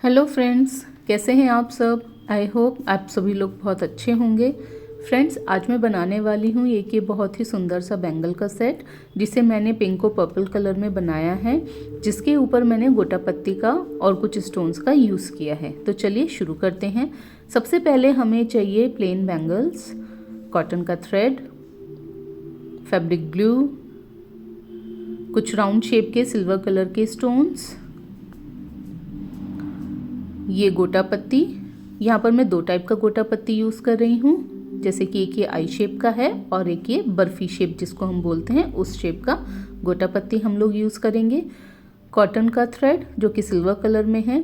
Hello friends, कैसे हैं आप सब। आई होप आप सभी लोग बहुत अच्छे होंगे। फ्रेंड्स, आज मैं बनाने वाली हूँ एक ये बहुत ही सुंदर सा बैंगल का सेट, जिसे मैंने पिंक और पर्पल कलर में बनाया है, जिसके ऊपर मैंने गोटा पत्ती का और कुछ स्टोन्स का यूज़ किया है। तो चलिए शुरू करते हैं। सबसे पहले हमें चाहिए प्लेन बैंगल्स, कॉटन का थ्रेड, फैब्रिक ग्लू, कुछ राउंड शेप के सिल्वर कलर के स्टोन्स, ये गोटा पत्ती। यहाँ पर मैं दो टाइप का गोटा पत्ती यूज़ कर रही हूँ, जैसे कि एक ये आई शेप का है और एक ये बर्फ़ी शेप जिसको हम बोलते हैं, उस शेप का गोटा पत्ती हम लोग यूज़ करेंगे। कॉटन का थ्रेड जो कि सिल्वर कलर में है,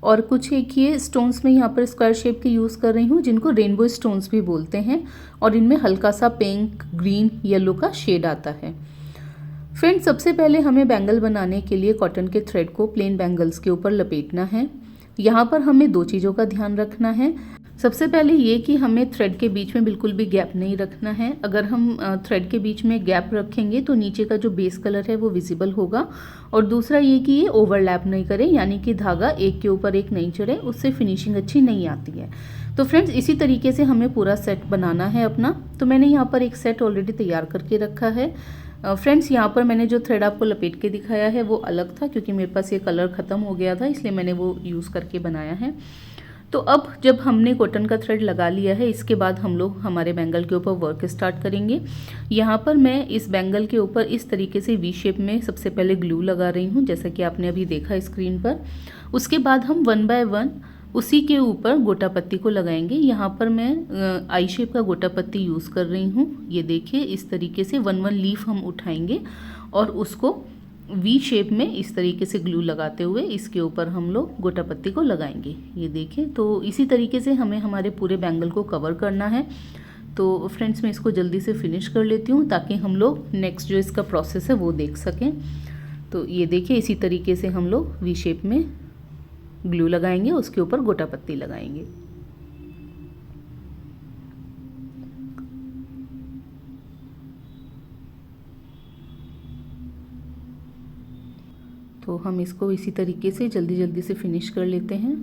और कुछ एक ये स्टोन्स में यहाँ पर स्क्वायर शेप के यूज़ कर रही हूँ, जिनको रेनबो स्टोन्स भी बोलते हैं, और इनमें हल्का सा पिंक, ग्रीन, येलो का शेड आता है। फ्रेंड्स, सबसे पहले हमें बैंगल बनाने के लिए कॉटन के थ्रेड को प्लेन बैंगल्स के ऊपर लपेटना है। यहाँ पर हमें दो चीज़ों का ध्यान रखना है। सबसे पहले ये कि हमें थ्रेड के बीच में बिल्कुल भी गैप नहीं रखना है। अगर हम थ्रेड के बीच में गैप रखेंगे तो नीचे का जो बेस कलर है वो विजिबल होगा, और दूसरा ये कि ये ओवरलैप नहीं करे, यानी कि धागा एक के ऊपर एक नहीं चढ़े, उससे फिनिशिंग अच्छी नहीं आती है। तो फ्रेंड्स, इसी तरीके से हमें पूरा सेट बनाना है अपना। तो मैंने यहाँ पर एक सेट ऑलरेडी तैयार करके रखा है। फ्रेंड्स, यहाँ पर मैंने जो थ्रेड आपको लपेट के दिखाया है वो अलग था, क्योंकि मेरे पास ये कलर ख़त्म हो गया था, इसलिए मैंने वो यूज़ करके बनाया है। तो अब जब हमने कॉटन का थ्रेड लगा लिया है, इसके बाद हम लोग हमारे बैंगल के ऊपर वर्क स्टार्ट करेंगे। यहाँ पर मैं इस बैंगल के ऊपर इस तरीके से वी शेप में सबसे पहले ग्लू लगा रही हूँ, जैसा कि आपने अभी देखा स्क्रीन पर। उसके बाद हम 1 बाय 1 उसी के ऊपर गोटा पत्ती को लगाएंगे। यहाँ पर मैं आई शेप का गोटा पत्ती यूज़ कर रही हूँ। ये देखिए, इस तरीके से 1 1 लीफ हम उठाएंगे और उसको वी शेप में इस तरीके से ग्लू लगाते हुए इसके ऊपर हम लोग गोटा पत्ती को लगाएंगे। ये देखिए, तो इसी तरीके से हमें हमारे पूरे बैंगल को कवर करना है। तो फ्रेंड्स, मैं इसको जल्दी से फिनिश कर लेती हूँ ताकि हम लोग नेक्स्ट जो इसका प्रोसेस है वो देख सकें। तो ये देखिए, इसी तरीके से हम लोग वी शेप में ग्लू लगाएंगे, उसके ऊपर गोटा पत्ती लगाएंगे। तो हम इसको इसी तरीके से जल्दी जल्दी से फिनिश कर लेते हैं।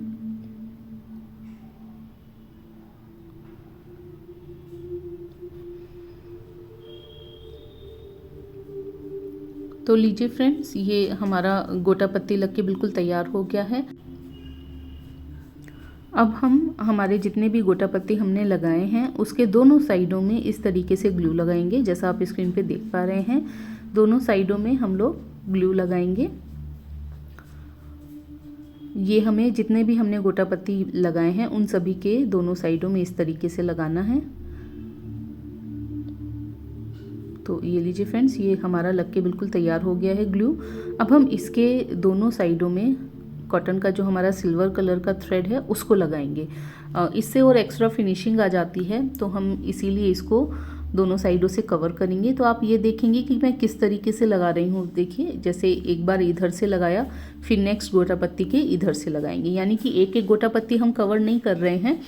तो लीजिए फ्रेंड्स, ये हमारा गोटा पत्ती लग के बिल्कुल तैयार हो गया है। अब हम हमारे जितने भी गोटा पत्ती हमने लगाए हैं उसके दोनों साइडों में इस तरीके से ग्लू लगाएंगे, जैसा आप स्क्रीन पे देख पा रहे हैं। दोनों साइडों में हम लोग ग्लू लगाएंगे। ये हमें जितने भी हमने गोटा पत्ती लगाए हैं उन सभी के दोनों साइडों में इस तरीके से लगाना है। तो ये लीजिए फ्रेंड्स, ये हमारा लग के बिल्कुल तैयार हो गया है ग्लू। अब हम इसके दोनों साइडों में कॉटन का जो हमारा सिल्वर कलर का थ्रेड है उसको लगाएंगे। इससे और एक्स्ट्रा फिनिशिंग आ जाती है, तो हम इसीलिए इसको दोनों साइडों से कवर करेंगे। तो आप ये देखेंगे कि मैं किस तरीके से लगा रही हूँ। देखिए, जैसे एक बार इधर से लगाया, फिर नेक्स्ट गोटा पत्ती के इधर से लगाएंगे, यानी कि एक एक गोटा पत्ती हम कवर नहीं कर रहे हैं,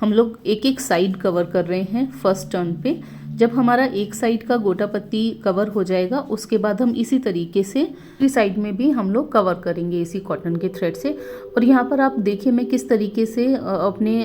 हम लोग एक एक साइड कवर कर रहे हैं फर्स्ट टर्न पे। जब हमारा एक साइड का गोटा पत्ती कवर हो जाएगा, उसके बाद हम इसी तरीके से दूसरी साइड में भी हम लोग कवर करेंगे इसी कॉटन के थ्रेड से। और यहाँ पर आप देखिए मैं किस तरीके से अपने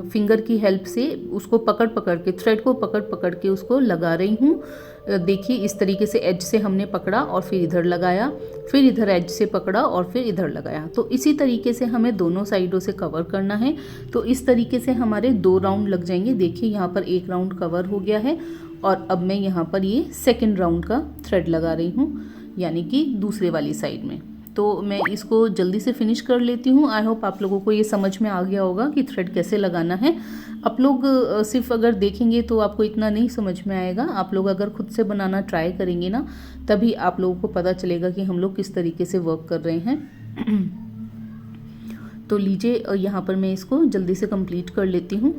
फिंगर की हेल्प से उसको पकड़ पकड़ के, थ्रेड को पकड़ पकड़ के उसको लगा रही हूँ। देखिए, इस तरीके से एज से हमने पकड़ा और फिर इधर लगाया, फिर इधर एज से पकड़ा और फिर इधर लगाया। तो इसी तरीके से हमें दोनों साइडों से कवर करना है। तो इस तरीके से हमारे 2 राउंड लग जाएंगे। देखिए, यहाँ पर 1 राउंड कवर हो गया है, और अब मैं यहाँ पर ये सेकंड राउंड का थ्रेड लगा रही हूँ, यानी कि दूसरे वाली साइड में। तो मैं इसको जल्दी से फिनिश कर लेती हूँ। आई होप आप लोगों को ये समझ में आ गया होगा कि थ्रेड कैसे लगाना है। आप लोग सिर्फ अगर देखेंगे तो आपको इतना नहीं समझ में आएगा। आप लोग अगर खुद से बनाना ट्राई करेंगे ना, तभी आप लोगों को पता चलेगा कि हम लोग किस तरीके से वर्क कर रहे हैं। तो लीजिए, यहाँ पर मैं इसको जल्दी से कंप्लीट कर लेती हूँ।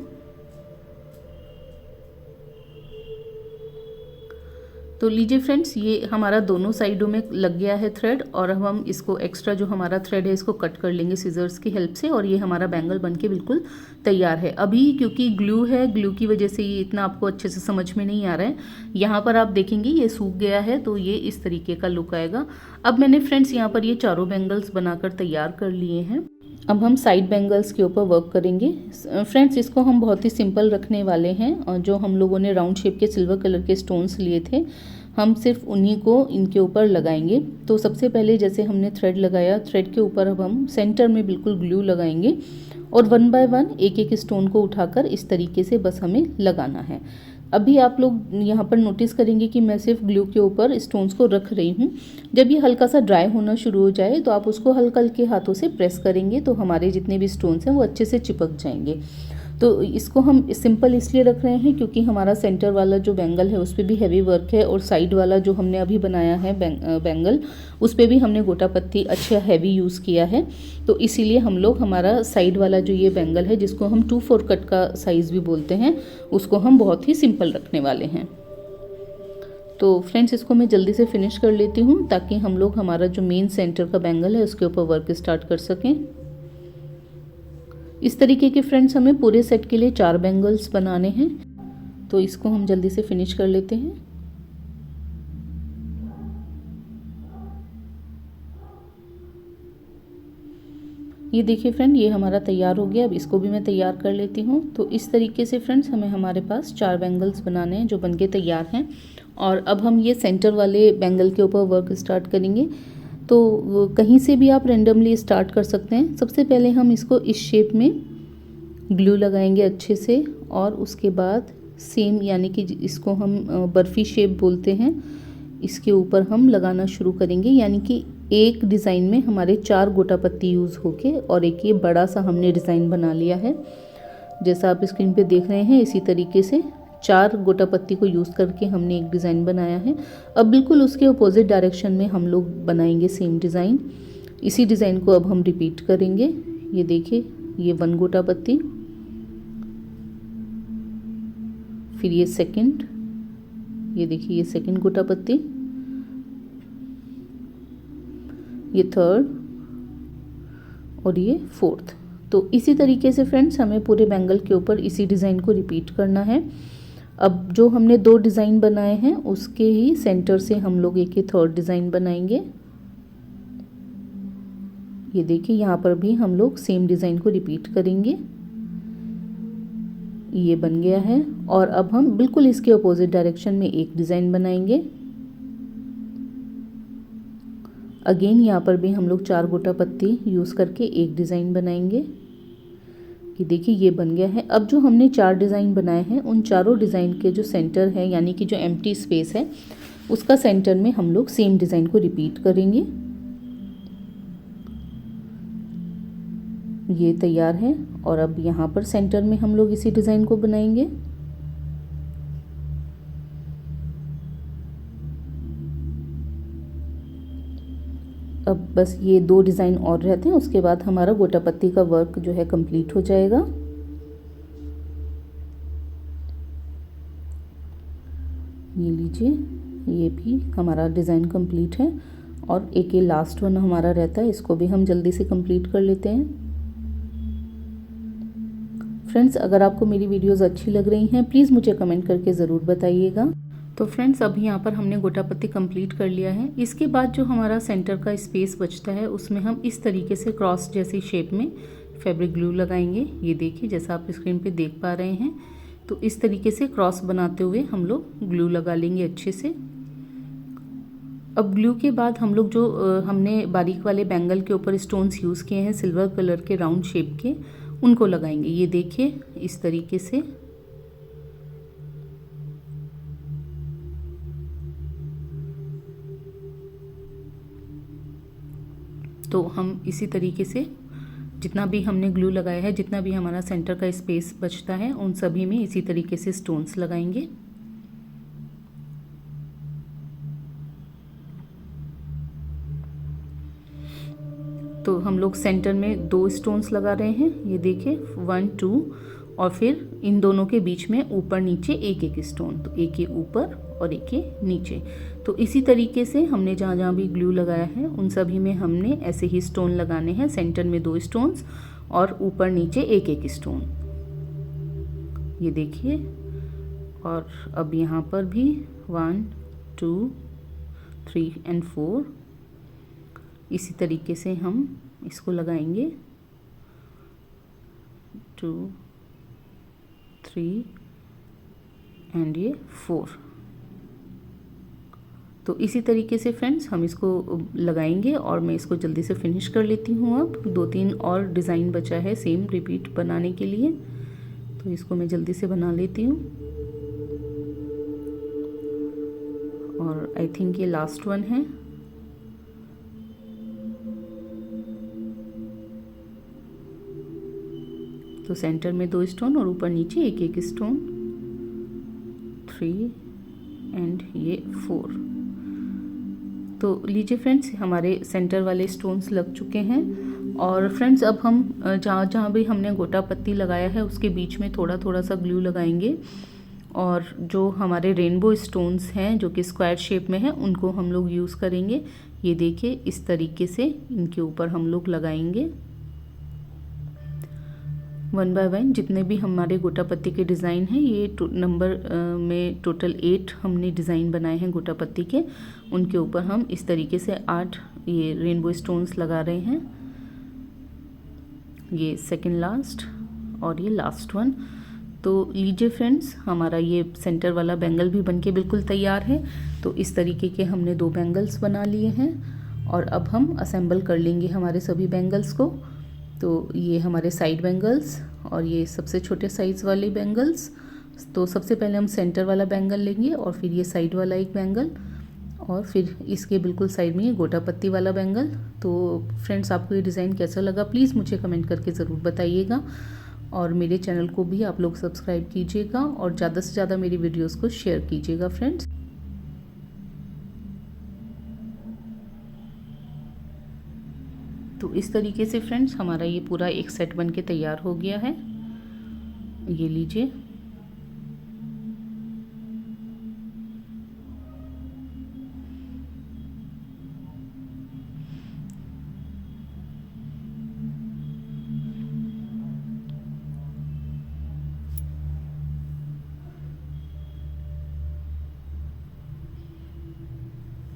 तो लीजिए फ्रेंड्स, ये हमारा दोनों साइडों में लग गया है थ्रेड, और अब हम इसको एक्स्ट्रा जो हमारा थ्रेड है इसको कट कर लेंगे सीजर्स की हेल्प से, और ये हमारा बैंगल बनके बिल्कुल तैयार है। अभी क्योंकि ग्लू है, ग्लू की वजह से ये इतना आपको अच्छे से समझ में नहीं आ रहा है। यहाँ पर आप देखेंगे ये सूख गया है, तो ये इस तरीके का लुक आएगा। अब मैंने फ्रेंड्स यहाँ पर ये चारों बैंगल्स बनाकर तैयार कर लिए हैं। अब हम साइड बैंगल्स के ऊपर वर्क करेंगे। फ्रेंड्स, इसको हम बहुत ही सिंपल रखने वाले हैं और जो हम लोगों ने राउंड शेप के सिल्वर कलर के स्टोन्स लिए थे हम सिर्फ उन्हीं को इनके ऊपर लगाएंगे। तो सबसे पहले जैसे हमने थ्रेड लगाया, थ्रेड के ऊपर अब हम सेंटर में बिल्कुल ग्लू लगाएंगे और 1 बाय 1 एक एक स्टोन को उठाकर इस तरीके से बस हमें लगाना है। अभी आप लोग यहाँ पर नोटिस करेंगे कि मैं सिर्फ ग्लू के ऊपर स्टोन्स को रख रही हूँ। जब ये हल्का सा ड्राई होना शुरू हो जाए तो आप उसको हल्का हल्के हाथों से प्रेस करेंगे तो हमारे जितने भी स्टोन्स हैं वो अच्छे से चिपक जाएंगे। तो इसको हम सिंपल इसलिए रख रहे हैं क्योंकि हमारा सेंटर वाला जो बैंगल है उस पर भी हैवी वर्क है और साइड वाला जो हमने अभी बनाया है बैंगल उस पर भी हमने गोटा पत्ती अच्छा हैवी यूज़ किया है। तो इसीलिए हम लोग हमारा साइड वाला जो ये बैंगल है जिसको हम 2/4 कट का साइज़ भी बोलते हैं उसको हम बहुत ही सिंपल रखने वाले हैं। तो फ्रेंड्स, इसको मैं जल्दी से फिनिश कर लेती हूँ ताकि हम लोग हमारा जो मेन सेंटर का बैंगल है उसके ऊपर वर्क स्टार्ट कर सकें। इस तरीके के फ्रेंड्स हमें पूरे सेट के लिए 4 बैंगल्स बनाने हैं। तो इसको हम जल्दी से फिनिश कर लेते हैं। ये देखिए फ्रेंड, ये हमारा तैयार हो गया। अब इसको भी मैं तैयार कर लेती हूँ। तो इस तरीके से फ्रेंड्स हमारे पास 4 बैंगल्स बनाने हैं जो बनके तैयार हैं। और अब हम ये सेंटर वाले बैंगल के ऊपर वर्क स्टार्ट करेंगे। तो कहीं से भी आप रेंडमली स्टार्ट कर सकते हैं। सबसे पहले हम इसको इस शेप में ग्लू लगाएंगे अच्छे से और उसके बाद सेम यानी कि इसको हम बर्फ़ी शेप बोलते हैं, इसके ऊपर हम लगाना शुरू करेंगे। यानी कि एक डिज़ाइन में हमारे 4 गोटा पत्ती यूज़ होके और एक ये बड़ा सा हमने डिज़ाइन बना लिया है। जैसा आप स्क्रीन पे देख रहे हैं इसी तरीके से 4 गोटा पत्ती को यूज़ करके हमने एक डिज़ाइन बनाया है। अब बिल्कुल उसके अपोजिट डायरेक्शन में हम लोग बनाएंगे सेम डिज़ाइन। इसी डिज़ाइन को अब हम रिपीट करेंगे। ये देखिए, ये 1 गोटा पत्ती, फिर ये सेकंड, ये देखिए ये सेकंड गोटा पत्ती, ये थर्ड और ये फोर्थ। तो इसी तरीके से फ्रेंड्स हमें पूरे बैंगल के ऊपर इसी डिज़ाइन को रिपीट करना है। अब जो हमने 2 डिज़ाइन बनाए हैं उसके ही सेंटर से हम लोग एक थर्ड डिज़ाइन बनाएंगे। ये देखिए, यहाँ पर भी हम लोग सेम डिज़ाइन को रिपीट करेंगे। ये बन गया है और अब हम बिल्कुल इसके अपोजिट डायरेक्शन में एक डिज़ाइन बनाएंगे। अगेन यहाँ पर भी हम लोग 4 गोटा पत्ती यूज़ करके एक डिज़ाइन बनाएंगे। ये देखिए, ये बन गया है। अब जो हमने 4 डिज़ाइन बनाए हैं उन चारों डिज़ाइन के जो सेंटर है यानी कि जो एम्प्टी स्पेस है उसका सेंटर में हम लोग सेम डिज़ाइन को रिपीट करेंगे। ये तैयार है और अब यहाँ पर सेंटर में हम लोग इसी डिज़ाइन को बनाएंगे। अब बस ये 2 डिज़ाइन और रहते हैं, उसके बाद हमारा गोटा पत्ती का वर्क जो है कंप्लीट हो जाएगा। ये लीजिए, ये भी हमारा डिज़ाइन कंप्लीट है और एक ये लास्ट वन हमारा रहता है, इसको भी हम जल्दी से कंप्लीट कर लेते हैं। फ्रेंड्स, अगर आपको मेरी वीडियोस अच्छी लग रही हैं प्लीज़ मुझे कमेंट करके ज़रूर बताइएगा। तो फ्रेंड्स, अब यहाँ पर हमने गोटा पत्ती कंप्लीट कर लिया है। इसके बाद जो हमारा सेंटर का स्पेस बचता है उसमें हम इस तरीके से क्रॉस जैसी शेप में फैब्रिक ग्लू लगाएंगे। ये देखिए, जैसा आप स्क्रीन पे देख पा रहे हैं, तो इस तरीके से क्रॉस बनाते हुए हम लोग ग्लू लगा लेंगे अच्छे से। अब ग्लू के बाद हम लोग जो हमने बारीक वाले बैंगल के ऊपर स्टोन्स यूज़ किए हैं सिल्वर कलर के राउंड शेप के, उनको लगाएंगे। ये देखिए इस तरीके से। तो हम इसी तरीके से जितना भी हमने ग्लू लगाया है, जितना भी हमारा सेंटर का स्पेस बचता है, उन सभी में इसी तरीके से स्टोन्स लगाएंगे। तो हम लोग सेंटर में 2 स्टोन्स लगा रहे हैं। ये देखिए 1 2 और फिर इन दोनों के बीच में ऊपर नीचे एक एक स्टोन, तो एक ये ऊपर और एक ये नीचे। तो इसी तरीके से हमने जहाँ जहाँ भी ग्लू लगाया है उन सभी में हमने ऐसे ही स्टोन लगाने हैं। सेंटर में 2 स्टोन्स और ऊपर नीचे एक एक स्टोन, ये देखिए। और अब यहाँ पर भी 1 2 3 और 4 इसी तरीके से हम इसको लगाएंगे। 2 3 एंड ये 4। तो इसी तरीके से फ्रेंड्स हम इसको लगाएंगे और मैं इसको जल्दी से फिनिश कर लेती हूँ। अब 2-3 और डिज़ाइन बचा है सेम रिपीट बनाने के लिए, तो इसको मैं जल्दी से बना लेती हूँ। और आई थिंक ये लास्ट वन है। तो सेंटर में 2 स्टोन और ऊपर नीचे एक एक स्टोन, 3 एंड ये 4। तो लीजिए फ्रेंड्स, हमारे सेंटर वाले स्टोन्स लग चुके हैं। और फ्रेंड्स अब हम जहाँ जहाँ भी हमने गोटा पत्ती लगाया है उसके बीच में थोड़ा थोड़ा सा ग्लू लगाएंगे, और जो हमारे रेनबो स्टोन्स हैं जो कि स्क्वायर शेप में हैं उनको हम लोग यूज़ करेंगे। ये देखिए इस तरीके से इनके ऊपर हम लोग लगाएंगे 1 बाय 1। जितने भी हमारे गोटा पत्ती के डिज़ाइन हैं, ये नंबर में टोटल 8 हमने डिज़ाइन बनाए हैं गोटा पत्ती के, उनके ऊपर हम इस तरीके से 8 ये रेनबो स्टोन्स लगा रहे हैं। ये सेकंड लास्ट और ये लास्ट वन। तो लीजिए फ्रेंड्स, हमारा ये सेंटर वाला बैंगल भी बनके बिल्कुल तैयार है। तो इस तरीके के हमने 2 बैंगल्स बना लिए हैं और अब हम असेंबल कर लेंगे हमारे सभी बैंगल्स को। तो ये हमारे साइड बैंगल्स और ये सबसे छोटे साइज़ वाले बैंगल्स। तो सबसे पहले हम सेंटर वाला बैंगल लेंगे और फिर ये साइड वाला एक बैंगल और फिर इसके बिल्कुल साइड में ये गोटा पत्ती वाला बैंगल। तो फ्रेंड्स, आपको ये डिज़ाइन कैसा लगा प्लीज़ मुझे कमेंट करके ज़रूर बताइएगा, और मेरे चैनल को भी आप लोग सब्सक्राइब कीजिएगा और ज़्यादा से ज़्यादा मेरी वीडियोस को शेयर कीजिएगा फ्रेंड्स। तो इस तरीके से फ्रेंड्स हमारा ये पूरा एक सेट बन के तैयार हो गया है। ये लीजिए,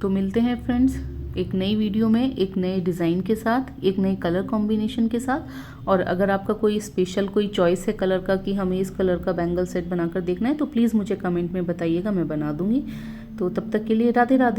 तो मिलते हैं फ्रेंड्स एक नई वीडियो में एक नए डिज़ाइन के साथ, एक नए कलर कॉम्बिनेशन के साथ। और अगर आपका कोई स्पेशल कोई चॉइस है कलर का कि हमें इस कलर का बैंगल सेट बनाकर देखना है तो प्लीज़ मुझे कमेंट में बताइएगा, मैं बना दूंगी। तो तब तक के लिए राधे राधे।